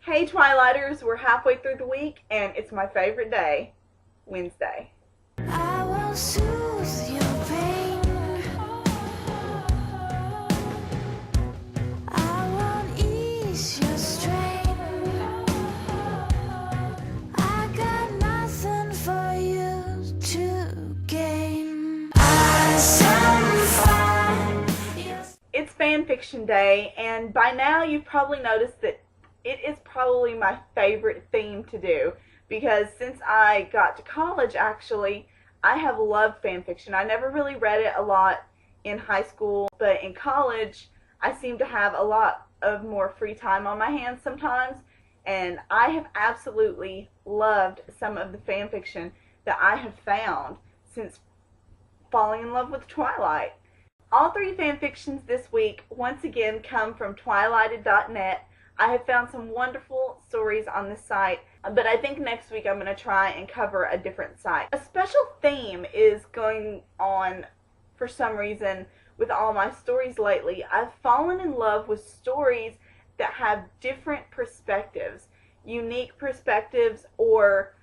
Hey Twilighters, we're halfway through the week and it's my favorite day, Wednesday. I will soothe your pain. I won't ease your strain. I got nothing for you to gain. It's fan fiction day, and by now you've probably noticed that it is probably my favorite theme to do, because since I got to college, actually, I have loved fan fiction. I never really read it a lot in high school, but in college, I seem to have a lot of more free time on my hands sometimes, and I have absolutely loved some of the fan fiction that I have found since falling in love with Twilight. All three fan fictions this week once again come from twilighted.net. I have found some wonderful stories on this site, but I think next week I'm going to try and cover a different site. A special theme is going on for some reason with all my stories lately. I've fallen in love with stories that have different perspectives, unique perspectives, or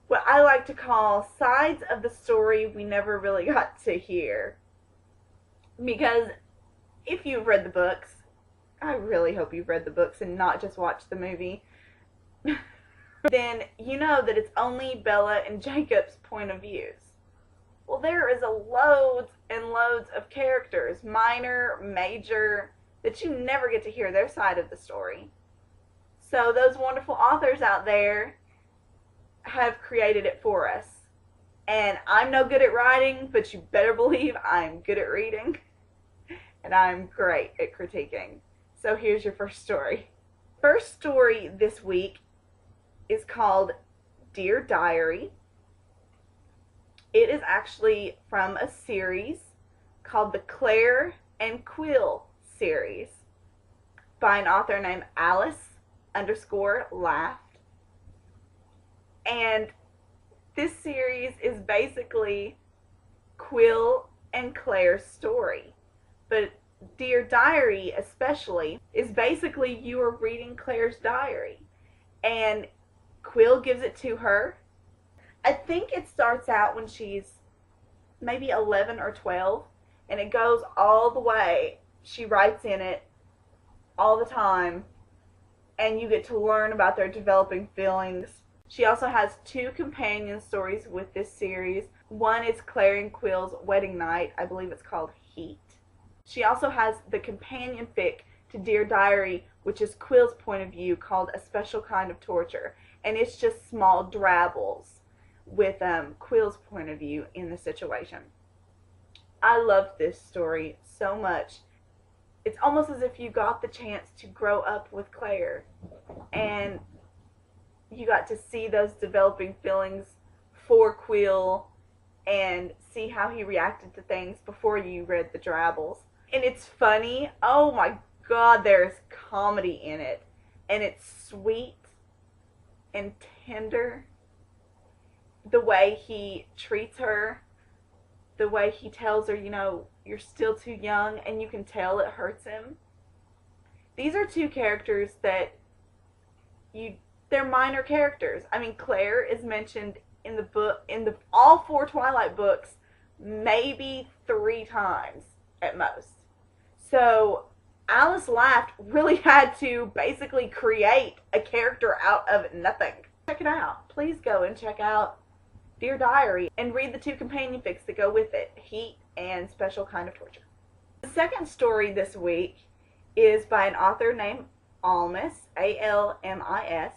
what I like to call sides of the story we never really got to hear. Because if you've read the books, I really hope you've read the books and not just watched the movie, then you know that it's only Bella and Jacob's point of views. Well, there is loads and loads of characters, minor, major, that you never get to hear their side of the story. So those wonderful authors out there have created it for us. And I'm no good at writing, but you better believe I'm good at reading. And I'm great at critiquing. So here's your first story. First story this week is called Dear Diary. It is actually from a series called the Claire and Quill series by an author named Alice_Laughed. And this series is basically Quill and Claire's story. But Dear Diary especially is basically you are reading Claire's diary, and Quill gives it to her. I think it starts out when she's maybe 11 or 12, and it goes all the way. She writes in it all the time, and you get to learn about their developing feelings. She also has two companion stories with this series. One is Claire and Quill's wedding night. I believe it's called Heat. She also has the companion fic to Dear Diary, which is Quill's point of view, called A Special Kind of Torture. And it's just small drabbles with Quill's point of view in the situation. I loved this story so much. It's almost as if you got the chance to grow up with Claire, and you got to see those developing feelings for Quill and see how he reacted to things before you read the drabbles. And it's funny. Oh my God, there's comedy in it. And it's sweet and tender. The way he treats her, the way he tells her, you know, you're still too young, and you can tell it hurts him. These are two characters that they're minor characters. I mean, Claire is mentioned in the book, all four Twilight books, maybe 3 times at most. So Alice Laughed really had to basically create a character out of nothing. Check it out. Please go and check out Dear Diary and read the 2 companion fics that go with it, Heat and Special Kind of Torture. The second story this week is by an author named Almis, A-L-M-I-S,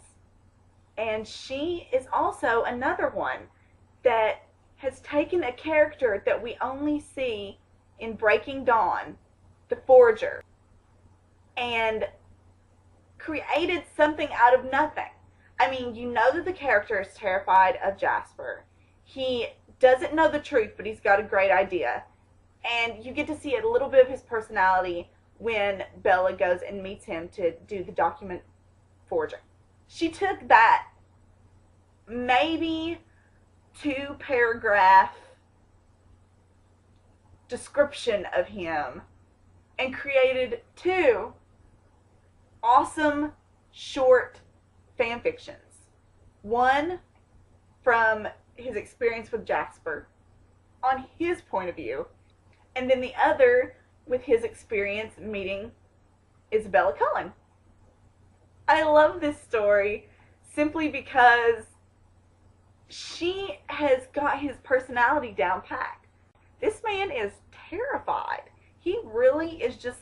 and she is also another one that has taken a character that we only see in Breaking Dawn, the Forger, and created something out of nothing. I mean, you know that the character is terrified of Jasper. He doesn't know the truth, but he's got a great idea. And you get to see a little bit of his personality when Bella goes and meets him to do the document forging. She took that maybe 2-paragraph description of him and created 2 awesome short fan fictions. One from his experience with Jasper, on his point of view, and then the other with his experience meeting Isabella Cullen. I love this story simply because she has got his personality down packed. This man is terrified. He really is just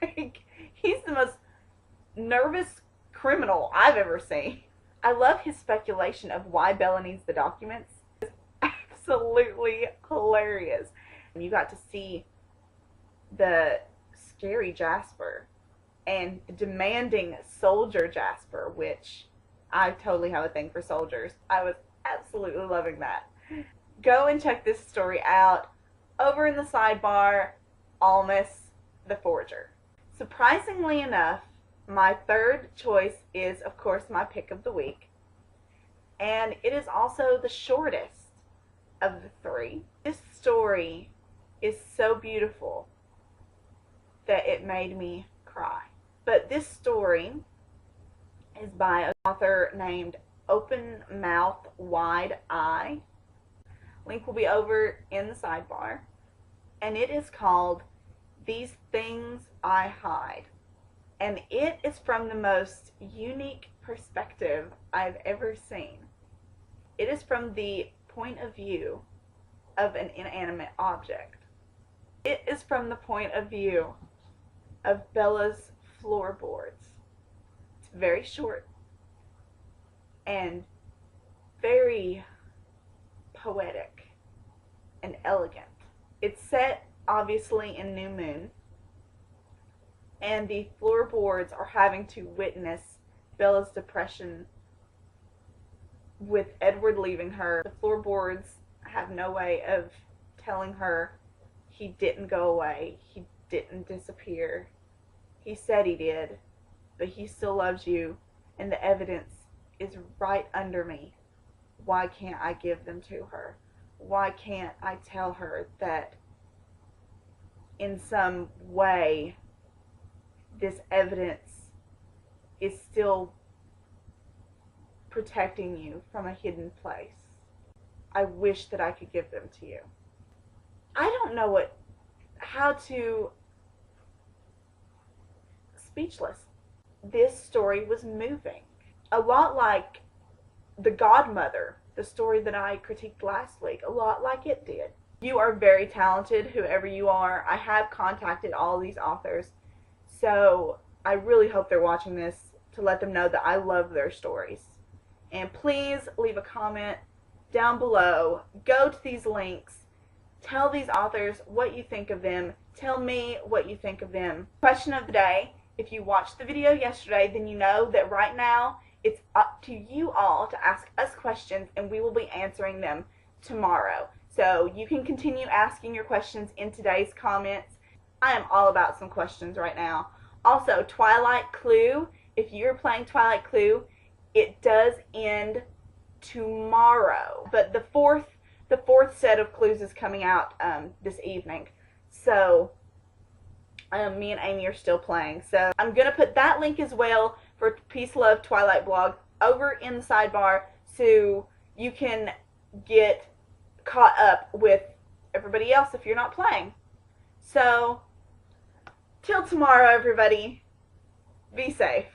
like, he's the most nervous criminal I've ever seen. I love his speculation of why Bella needs the documents. It's absolutely hilarious. You got to see the scary Jasper and the demanding soldier Jasper, which I totally have a thing for soldiers. I was absolutely loving that. Go and check this story out over in the sidebar, Almis the Forger. Surprisingly enough, my third choice is, of course, my pick of the week. And it is also the shortest of the three. This story is so beautiful that it made me cry. But this story is by an author named openmouthwideeye. Link will be over in the sidebar. And it is called These Things I Hide. And it is from the most unique perspective I've ever seen. It is from the point of view of an inanimate object. It is from the point of view of Bella's floorboards. It's very short and very poetic and elegant. It's set obviously in New Moon, and the floorboards are having to witness Bella's depression with Edward leaving her. The floorboards have no way of telling her he didn't go away, he didn't disappear. He said he did, but he still loves you, and the evidence is right under me. Why can't I give them to her? Why can't I tell her that in some way this evidence is still protecting you from a hidden place? I wish that I could give them to you. I don't know how to, speechless. This story was moving. A lot like The Godmother, the story that I critiqued last week, a lot like it did. You are very talented, whoever you are. I have contacted all these authors, so I really hope they're watching this to let them know that I love their stories. And please leave a comment down below. Go to these links. Tell these authors what you think of them. Tell me what you think of them. Question of the day. If you watched the video yesterday, then you know that right now it's up to you all to ask us questions, and we will be answering them tomorrow. So you can continue asking your questions in today's comments. I am all about some questions right now. Also, Twilight Clue. If you're playing Twilight Clue, it does end tomorrow. But the fourth set of clues is coming out this evening. So me and Amy are still playing. So I'm going to put that link as well for Peace Love Twilight blog over in the sidebar so you can get caught up with everybody else if you're not playing. So till tomorrow, everybody, be safe.